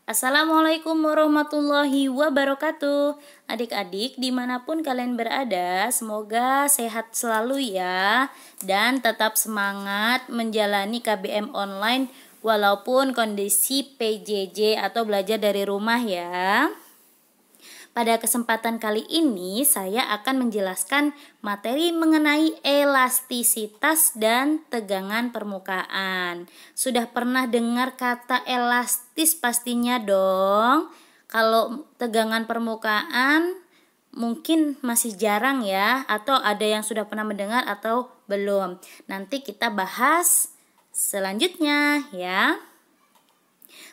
Assalamualaikum warahmatullahi wabarakatuh. Adik-adik dimanapun kalian berada, semoga sehat selalu ya. Dan tetap semangat menjalani KBM online walaupun kondisi PJJ atau belajar dari rumah ya. Pada kesempatan kali ini saya akan menjelaskan materi mengenai elastisitas dan tegangan permukaan. Sudah pernah dengar kata elastis pastinya dong. Kalau tegangan permukaan mungkin masih jarang ya, atau ada yang sudah pernah mendengar atau belum. Nanti kita bahas selanjutnya ya.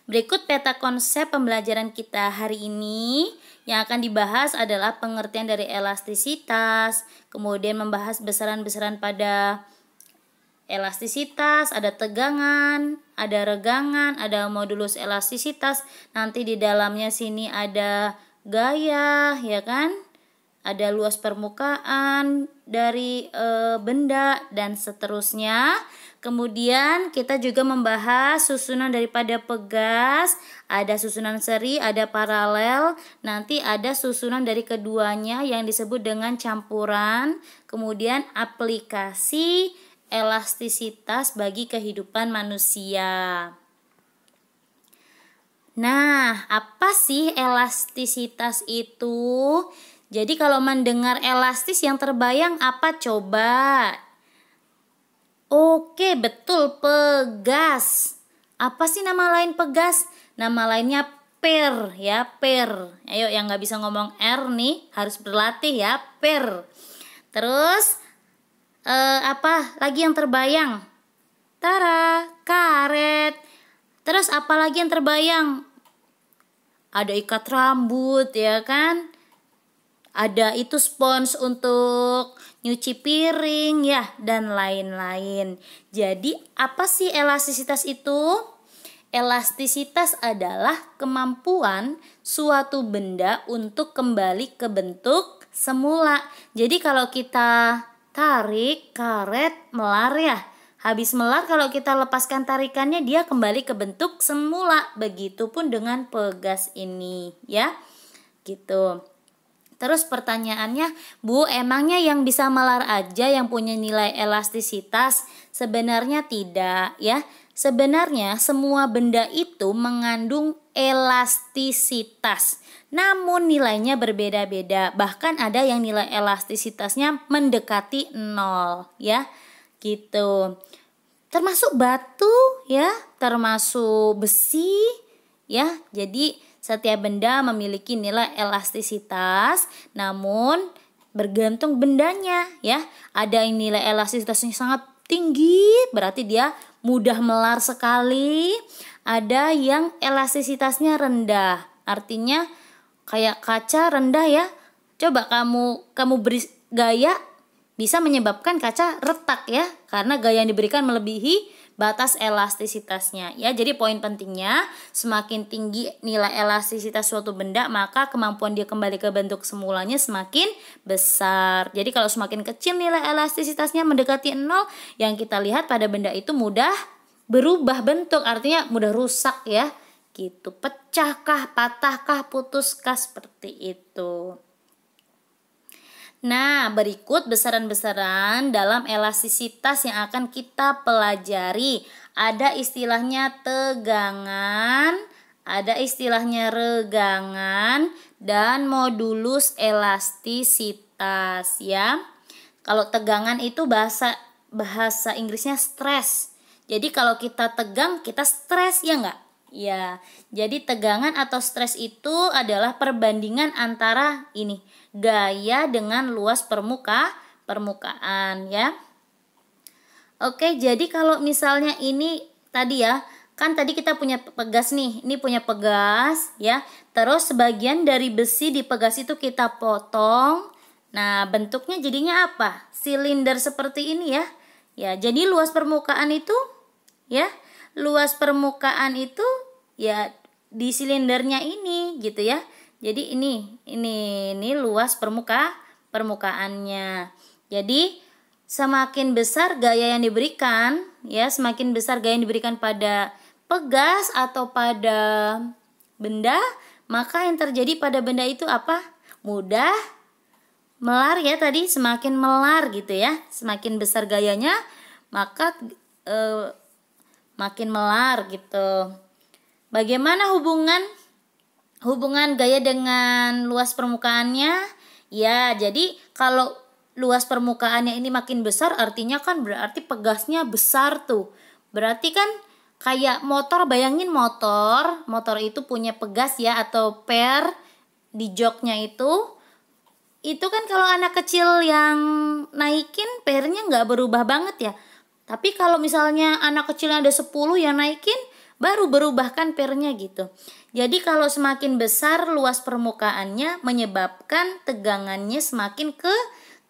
Berikut peta konsep pembelajaran kita hari ini. Yang akan dibahas adalah pengertian dari elastisitas, kemudian membahas besaran-besaran pada elastisitas, ada tegangan, ada regangan, ada modulus elastisitas. Nanti di dalamnya sini ada gaya, ya kan? Ada luas permukaan dari benda dan seterusnya. Kemudian kita juga membahas susunan daripada pegas, ada susunan seri, ada paralel, nanti ada susunan dari keduanya yang disebut dengan campuran, kemudian aplikasi elastisitas bagi kehidupan manusia. Nah, apa sih elastisitas itu? Jadi kalau mendengar elastis yang terbayang apa coba? Oke, betul, pegas. Apa sih nama lain pegas? Nama lainnya per ya, per. Ayo yang nggak bisa ngomong R nih harus berlatih ya, per. Terus apa lagi yang terbayang? Tara, karet. Terus apa lagi yang terbayang? Ada ikat rambut ya kan? Ada itu spons untuk nyuci piring ya, dan lain-lain. Jadi apa sih elastisitas itu? Elastisitas adalah kemampuan suatu benda untuk kembali ke bentuk semula. Jadi kalau kita tarik karet melar ya, habis melar kalau kita lepaskan tarikannya dia kembali ke bentuk semula. Begitupun dengan pegas ini ya. Gitu. Terus pertanyaannya, Bu, emangnya yang bisa melar aja yang punya nilai elastisitas? Sebenarnya tidak ya. Sebenarnya semua benda itu mengandung elastisitas. Namun nilainya berbeda-beda. Bahkan ada yang nilai elastisitasnya mendekati 0 ya. Gitu. Termasuk batu ya, termasuk besi ya. Jadi setiap benda memiliki nilai elastisitas, namun bergantung bendanya ya. Ada yang nilai elastisitasnya sangat tinggi, berarti dia mudah melar sekali. Ada yang elastisitasnya rendah, artinya kayak kaca rendah ya. Coba kamu beri gaya, bisa menyebabkan kaca retak ya, karena gaya yang diberikan melebihi batas elastisitasnya ya. Jadi poin pentingnya, semakin tinggi nilai elastisitas suatu benda, maka kemampuan dia kembali ke bentuk semulanya semakin besar. Jadi kalau semakin kecil nilai elastisitasnya mendekati 0, yang kita lihat pada benda itu mudah berubah bentuk, artinya mudah rusak ya. Gitu, pecahkah, patahkah, putuskah, seperti itu. Nah, berikut besaran-besaran dalam elastisitas yang akan kita pelajari. Ada istilahnya tegangan, ada istilahnya regangan, dan modulus elastisitas ya. Kalau tegangan itu bahasa Inggrisnya stress. Jadi kalau kita tegang, kita stres ya enggak? Ya, jadi tegangan atau stres itu adalah perbandingan antara ini, gaya dengan luas permukaan ya. Oke, jadi kalau misalnya ini tadi ya, kan tadi kita punya pegas nih, ini punya pegas ya. Terus sebagian dari besi di pegas itu kita potong. Nah, bentuknya jadinya apa? Silinder seperti ini ya. Ya, jadi luas permukaan itu ya, luas permukaan itu ya di silindernya ini gitu ya. Jadi ini luas permukaannya. Jadi semakin besar gaya yang diberikan ya, semakin besar gaya yang diberikan pada pegas atau pada benda, maka yang terjadi pada benda itu apa? Mudah melar ya tadi, semakin melar gitu ya. Semakin besar gayanya, maka makin melar gitu. Bagaimana hubungan gaya dengan luas permukaannya? Ya, jadi kalau luas permukaannya ini makin besar, artinya kan berarti pegasnya besar tuh. Berarti kan kayak motor, bayangin motor itu punya pegas ya, atau per di joknya itu kan kalau anak kecil yang naikin pernya nggak berubah banget ya. Tapi kalau misalnya anak kecil ada 10 yang naikin, baru berubah kan pernya gitu. Jadi kalau semakin besar luas permukaannya, menyebabkan tegangannya semakin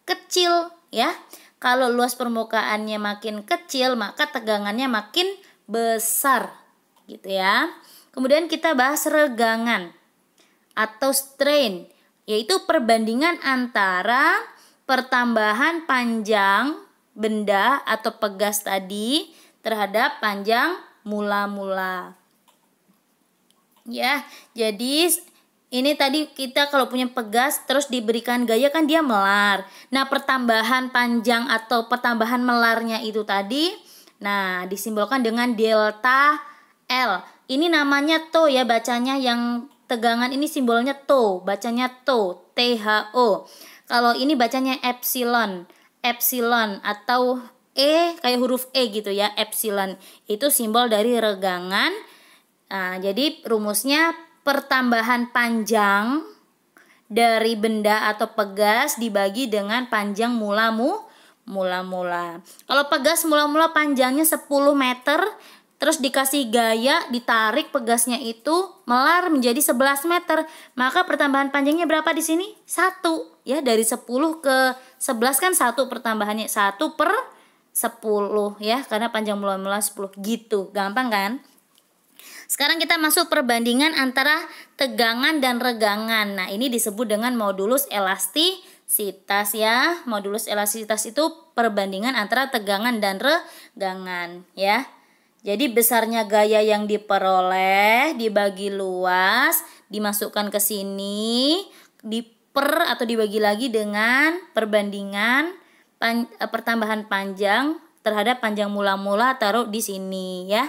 kecil ya. Kalau luas permukaannya makin kecil, maka tegangannya makin besar gitu ya. Kemudian kita bahas regangan atau strain, yaitu perbandingan antara pertambahan panjang benda atau pegas tadi terhadap panjang mula-mula. Ya, jadi ini tadi kita kalau punya pegas terus diberikan gaya kan dia melar. Nah, pertambahan panjang atau pertambahan melarnya itu tadi, nah disimbolkan dengan delta L. Ini namanya TO ya bacanya, yang tegangan ini simbolnya TO, bacanya TO, THO. Kalau ini bacanya epsilon, atau kayak huruf E gitu ya, epsilon. Itu simbol dari regangan. Nah, jadi rumusnya pertambahan panjang dari benda atau pegas dibagi dengan panjang mula-mula. Kalau pegas mula-mula panjangnya 10 meter, terus dikasih gaya, ditarik pegasnya itu melar menjadi 11 meter. Maka pertambahan panjangnya berapa di sini? 1 ya, dari 10 ke 11 kan 1 pertambahannya, 1 per 10 ya, karena panjang mula-mula 10 gitu. Gampang kan? Sekarang kita masuk perbandingan antara tegangan dan regangan. Nah, ini disebut dengan modulus elastisitas ya. Modulus elastisitas itu perbandingan antara tegangan dan regangan ya. Jadi besarnya gaya yang diperoleh dibagi luas, dimasukkan ke sini, diper atau dibagi lagi dengan perbandingan pertambahan panjang terhadap panjang mula-mula, taruh di sini ya.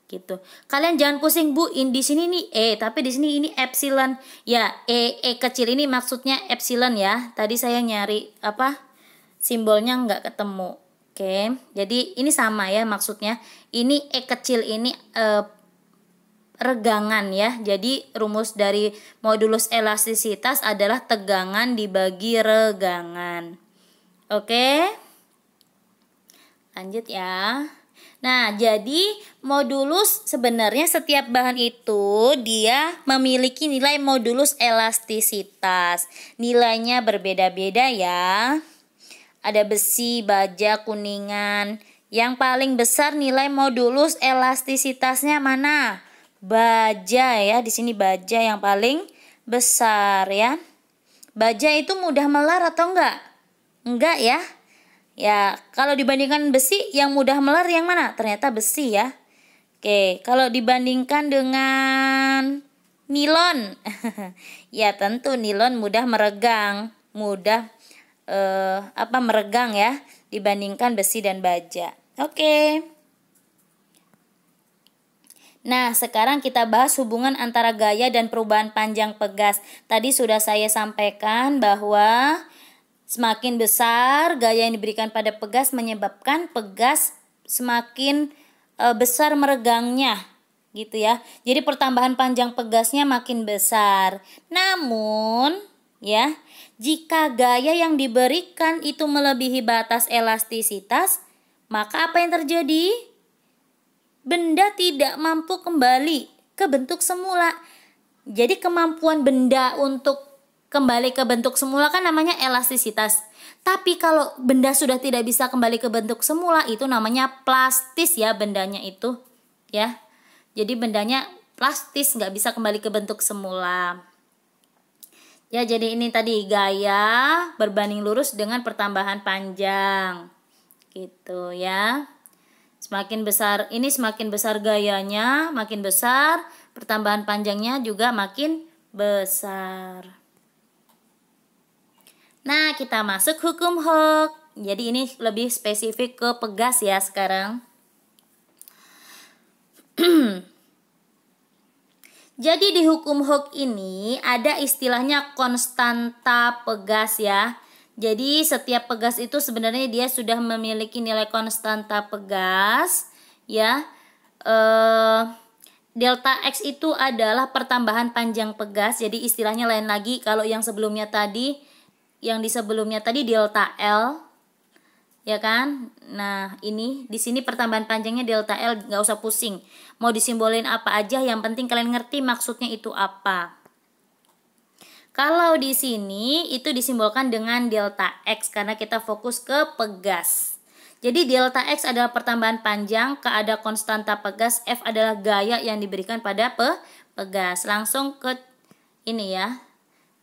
Gitu. Kalian jangan pusing, Bu. Di sini nih E, tapi di sini ini epsilon. Ya, E kecil ini maksudnya epsilon ya. Tadi saya nyari simbolnya nggak ketemu. Oke, jadi ini sama ya maksudnya. Ini E kecil ini regangan ya. Jadi rumus dari modulus elastisitas adalah tegangan dibagi regangan. Oke, lanjut ya. Nah, jadi modulus sebenarnya setiap bahan itu dia memiliki nilai modulus elastisitas. Nilainya berbeda-beda ya. Ada besi, baja, kuningan. Yang paling besar nilai modulus elastisitasnya mana? Baja ya, di sini baja yang paling besar ya. Baja itu mudah melar atau enggak? Enggak ya. Ya, kalau dibandingkan besi yang mudah melar yang mana? Ternyata besi ya. Oke, kalau dibandingkan dengan nilon. Ya, tentu nilon mudah meregang, meregang ya dibandingkan besi dan baja. Oke. Nah, sekarang kita bahas hubungan antara gaya dan perubahan panjang pegas. Tadi sudah saya sampaikan bahwa semakin besar gaya yang diberikan pada pegas menyebabkan pegas semakin besar meregangnya gitu ya. Jadi pertambahan panjang pegasnya makin besar. Namun ya, jika gaya yang diberikan itu melebihi batas elastisitas, maka apa yang terjadi? Benda tidak mampu kembali ke bentuk semula. Jadi kemampuan benda untuk kembali ke bentuk semula kan namanya elastisitas. Tapi kalau benda sudah tidak bisa kembali ke bentuk semula, itu namanya plastis ya bendanya itu ya. Jadi bendanya plastis, nggak bisa kembali ke bentuk semula. Ya, jadi ini tadi gaya berbanding lurus dengan pertambahan panjang. Gitu ya. Semakin besar gayanya, makin besar pertambahan panjangnya juga makin besar. Nah, kita masuk hukum Hooke. Jadi ini lebih spesifik ke pegas ya sekarang. Jadi di hukum Hooke ini ada istilahnya konstanta pegas ya. Jadi setiap pegas itu sebenarnya dia sudah memiliki nilai konstanta pegas ya. Delta X itu adalah pertambahan panjang pegas. Jadi istilahnya lain lagi. Kalau yang sebelumnya tadi, yang di sebelumnya tadi delta L, ya kan? Nah ini di sini pertambahan panjangnya delta L, nggak usah pusing. Mau disimbolin apa aja, yang penting kalian ngerti maksudnya itu apa. Kalau di sini itu disimbolkan dengan delta X karena kita fokus ke pegas. Jadi delta X adalah pertambahan panjang, K ada konstanta pegas, F adalah gaya yang diberikan pada pegas. Langsung ke ini ya.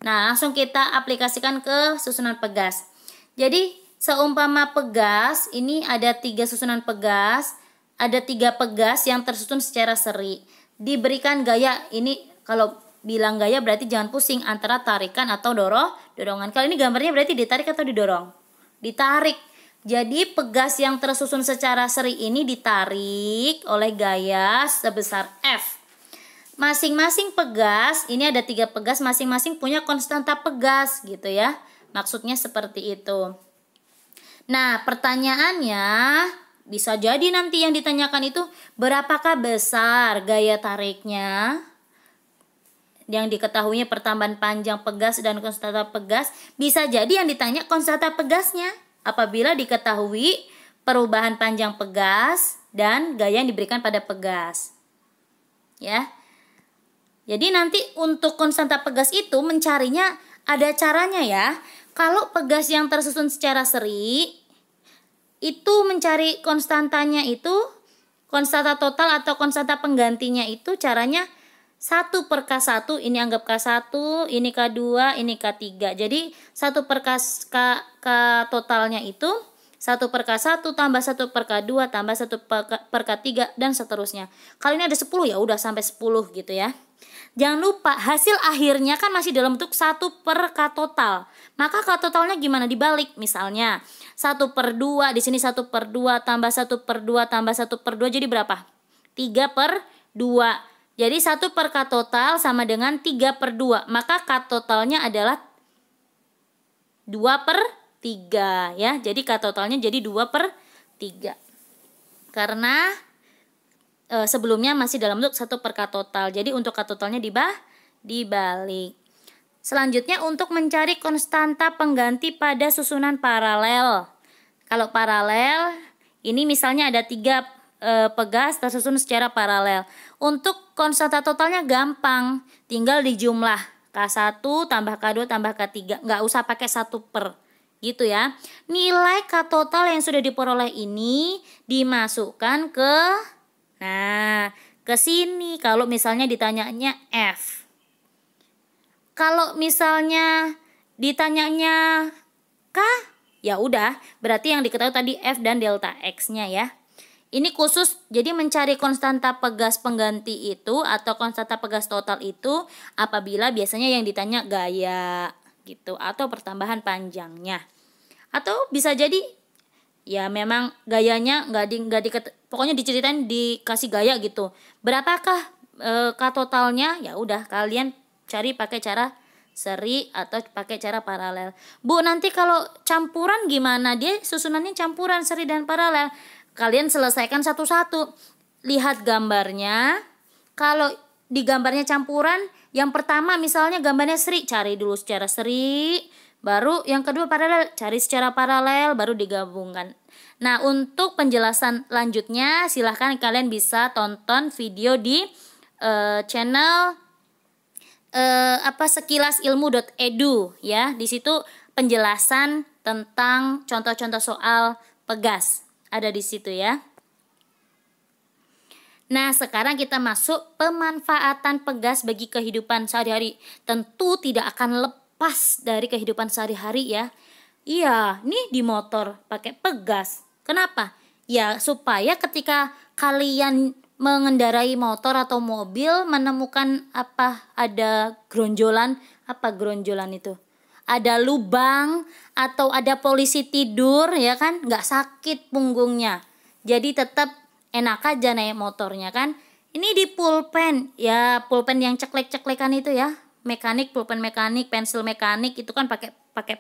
Nah, langsung kita aplikasikan ke susunan pegas. Jadi seumpama pegas, ini ada 3 susunan pegas, ada 3 pegas yang tersusun secara seri. Diberikan gaya, ini kalau bilang gaya berarti jangan pusing antara tarikan atau dorongan. Kalau ini gambarnya berarti ditarik atau didorong? Ditarik. Jadi pegas yang tersusun secara seri ini ditarik oleh gaya sebesar F. Masing-masing pegas, ini ada 3 pegas, masing-masing punya konstanta pegas gitu ya. Maksudnya seperti itu. Nah, pertanyaannya bisa jadi nanti yang ditanyakan itu berapakah besar gaya tariknya? Yang diketahuinya pertambahan panjang pegas dan konstanta pegas. Bisa jadi yang ditanya konstanta pegasnya apabila diketahui perubahan panjang pegas dan gaya yang diberikan pada pegas. Ya. Jadi nanti untuk konstanta pegas itu mencarinya ada caranya ya. Kalau pegas yang tersusun secara seri itu mencari konstantanya itu, konstanta total atau konstanta penggantinya itu caranya 1 per K1, ini anggap K1, ini K2, ini K3. Jadi 1 per K totalnya itu 1 per K1 tambah 1 per K2 tambah 1 per K3 dan seterusnya. Kalau ini ada 10 ya udah sampai 10 gitu ya. Jangan lupa hasil akhirnya kan masih dalam bentuk 1 per K total. Maka K totalnya gimana dibalik? Misalnya 1 per 2, di sini 1 per 2 tambah 1 per 2 tambah 1 per 2 jadi berapa? 3 per 2. Jadi 1 per K total sama dengan 3 per 2. Maka K totalnya adalah 2 per 3 ya. Jadi K totalnya jadi 2 per 3. Karena sebelumnya masih dalam bentuk 1 per K total. Jadi untuk K totalnya dibalik. Selanjutnya untuk mencari konstanta pengganti pada susunan paralel. Kalau paralel, ini misalnya ada 3 pegas tersusun secara paralel. Untuk konstanta totalnya gampang, tinggal dijumlah K1 tambah K2 tambah K3, nggak usah pakai 1 per gitu ya. Nilai K total yang sudah diperoleh ini dimasukkan ke sini kalau misalnya ditanyanya F. Kalau misalnya ditanyanya K, ya udah, berarti yang diketahui tadi F dan delta X-nya ya. Ini khusus, jadi mencari konstanta pegas pengganti itu atau konstanta pegas total itu apabila biasanya yang ditanya gaya gitu atau pertambahan panjangnya. Atau bisa jadi ya memang gayanya pokoknya diceritain dikasih gaya gitu. Berapakah K totalnya? Ya udah kalian cari pakai cara seri atau pakai cara paralel. Bu, nanti kalau campuran gimana? Dia susunannya campuran seri dan paralel. Kalian selesaikan satu-satu. Lihat gambarnya. Kalau di gambarnya campuran, yang pertama misalnya gambarnya seri, cari dulu secara seri. Baru yang kedua paralel, cari secara paralel, baru digabungkan. Nah, untuk penjelasan lanjutnya silahkan kalian bisa tonton video di channel sekilasilmu.edu ya. Di situ penjelasan tentang contoh-contoh soal pegas. Ada di situ ya. Nah, sekarang kita masuk pemanfaatan pegas bagi kehidupan sehari-hari. Tentu tidak akan lepas dari kehidupan sehari-hari ya. Iya, nih di motor pakai pegas. Kenapa? Ya, supaya ketika kalian mengendarai motor atau mobil menemukan ada gronjolan, gronjolan itu? Ada lubang atau ada polisi tidur, ya kan? Nggak sakit punggungnya. Jadi tetap enak aja naik motornya kan. Ini di pulpen, ya pulpen yang ceklek-ceklekan itu ya. Mekanik, pulpen mekanik, pensil mekanik itu kan pakai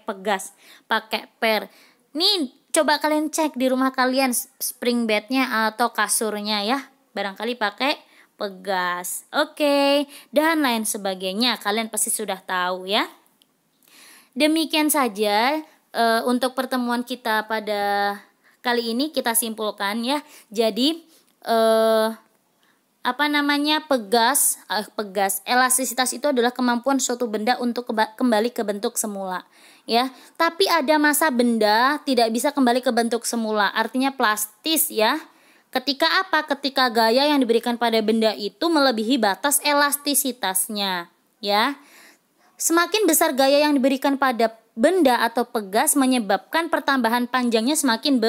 pegas, pakai per. Nih coba kalian cek di rumah kalian spring bednya atau kasurnya ya. Barangkali pakai pegas. Oke, dan lain sebagainya. Kalian pasti sudah tahu ya. Demikian saja untuk pertemuan kita pada kali ini, kita simpulkan ya. Jadi pegas, elastisitas itu adalah kemampuan suatu benda untuk kembali ke bentuk semula ya. Tapi ada masa benda tidak bisa kembali ke bentuk semula, artinya plastis ya. Ketika gaya yang diberikan pada benda itu melebihi batas elastisitasnya ya. Semakin besar gaya yang diberikan pada benda atau pegas menyebabkan pertambahan panjangnya semakin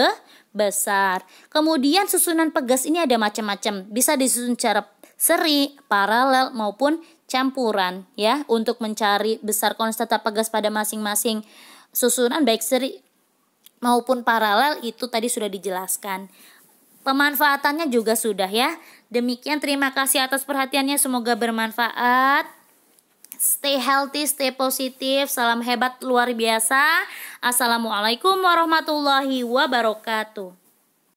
besar. Kemudian susunan pegas ini ada macam-macam. Bisa disusun secara seri, paralel maupun campuran ya. Untuk mencari besar konstanta pegas pada masing-masing susunan baik seri maupun paralel itu tadi sudah dijelaskan. Pemanfaatannya juga sudah ya. Demikian, terima kasih atas perhatiannya, semoga bermanfaat. Stay healthy, stay positif. Salam hebat luar biasa. Assalamualaikum warahmatullahi wabarakatuh.